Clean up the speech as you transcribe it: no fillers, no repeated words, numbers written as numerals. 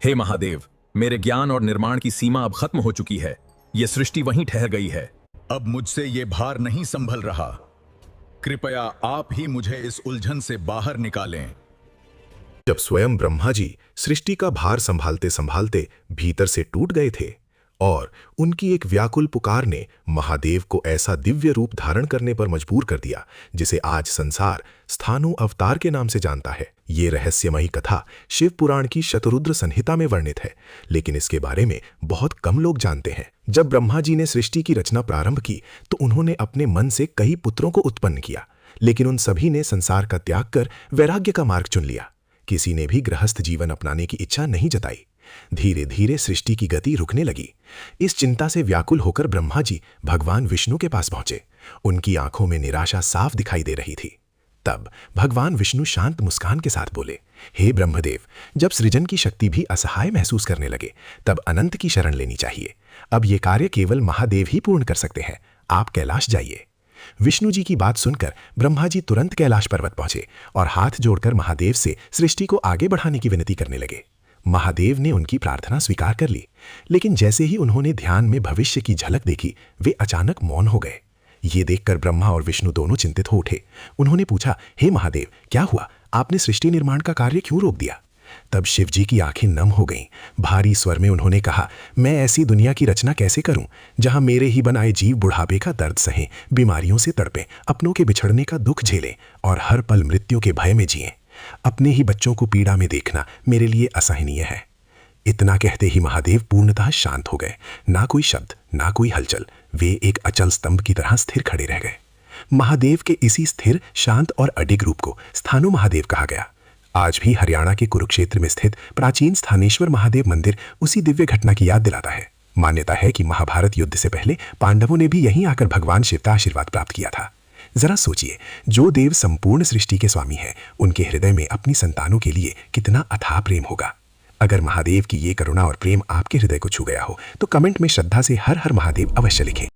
हे महादेव, मेरे ज्ञान और निर्माण की सीमा अब खत्म हो चुकी है। ये सृष्टि वहीं ठहर गई है। अब मुझसे ये भार नहीं संभल रहा। कृपया आप ही मुझे इस उलझन से बाहर निकालें। जब स्वयं ब्रह्मा जी सृष्टि का भार संभालते संभालते भीतर से टूट गए थे और उनकी एक व्याकुल पुकार ने महादेव को ऐसा दिव्य रूप धारण करने पर मजबूर कर दिया जिसे आज संसार स्थाणु अवतार के नाम से जानता है। ये रहस्यमयी कथा शिव पुराण की शतरुद्र संहिता में वर्णित है, लेकिन इसके बारे में बहुत कम लोग जानते हैं। जब ब्रह्मा जी ने सृष्टि की रचना प्रारंभ की तो उन्होंने अपने मन से कई पुत्रों को उत्पन्न किया, लेकिन उन सभी ने संसार का त्याग कर वैराग्य का मार्ग चुन लिया। किसी ने भी गृहस्थ जीवन अपनाने की इच्छा नहीं जताई। धीरे धीरे सृष्टि की गति रुकने लगी। इस चिंता से व्याकुल होकर ब्रह्मा जी भगवान विष्णु के पास पहुंचे। उनकी आंखों में निराशा साफ दिखाई दे रही थी। तब भगवान विष्णु शांत मुस्कान के साथ बोले, हे ब्रह्मदेव, जब सृजन की शक्ति भी असहाय महसूस करने लगे तब अनंत की शरण लेनी चाहिए। अब ये कार्य केवल महादेव ही पूर्ण कर सकते हैं। आप कैलाश जाइए। विष्णु जी की बात सुनकर ब्रह्मा जी तुरंत कैलाश पर्वत पहुंचे और हाथ जोड़कर महादेव से सृष्टि को आगे बढ़ाने की विनती करने लगे। महादेव ने उनकी प्रार्थना स्वीकार कर ली, लेकिन जैसे ही उन्होंने ध्यान में भविष्य की झलक देखी, वे अचानक मौन हो गए। ये देखकर ब्रह्मा और विष्णु दोनों चिंतित हो उठे। उन्होंने पूछा, हे महादेव, क्या हुआ? आपने सृष्टि निर्माण का कार्य क्यों रोक दिया? तब शिव जी की आंखें नम हो गईं। भारी स्वर में उन्होंने कहा, मैं ऐसी दुनिया की रचना कैसे करूं जहां मेरे ही बनाए जीव बुढ़ापे का दर्द सहें, बीमारियों से तड़पें, अपनों के बिछड़ने का दुख झेलें और हर पल मृत्यु के भय में जिएं। अपने ही बच्चों को पीड़ा में देखना मेरे लिए असहनीय है। इतना कहते ही महादेव पूर्णतः शांत हो गए। ना कोई शब्द, ना कोई हलचल। वे एक अचल स्तंभ की तरह स्थिर खड़े रह गए। महादेव के इसी स्थिर, शांत और अडिग रूप को स्थाणु महादेव कहा गया। आज भी हरियाणा के कुरुक्षेत्र में स्थित प्राचीन स्थानेश्वर महादेव मंदिर उसी दिव्य घटना की याद दिलाता है। मान्यता है कि महाभारत युद्ध से पहले पांडवों ने भी यहीं आकर भगवान शिव का आशीर्वाद प्राप्त किया था। जरा सोचिए, जो देव संपूर्ण सृष्टि के स्वामी हैं, उनके हृदय में अपनी संतानों के लिए कितना अथाह प्रेम होगा। अगर महादेव की ये करुणा और प्रेम आपके हृदय को छू गया हो तो कमेंट में श्रद्धा से हर हर महादेव अवश्य लिखें।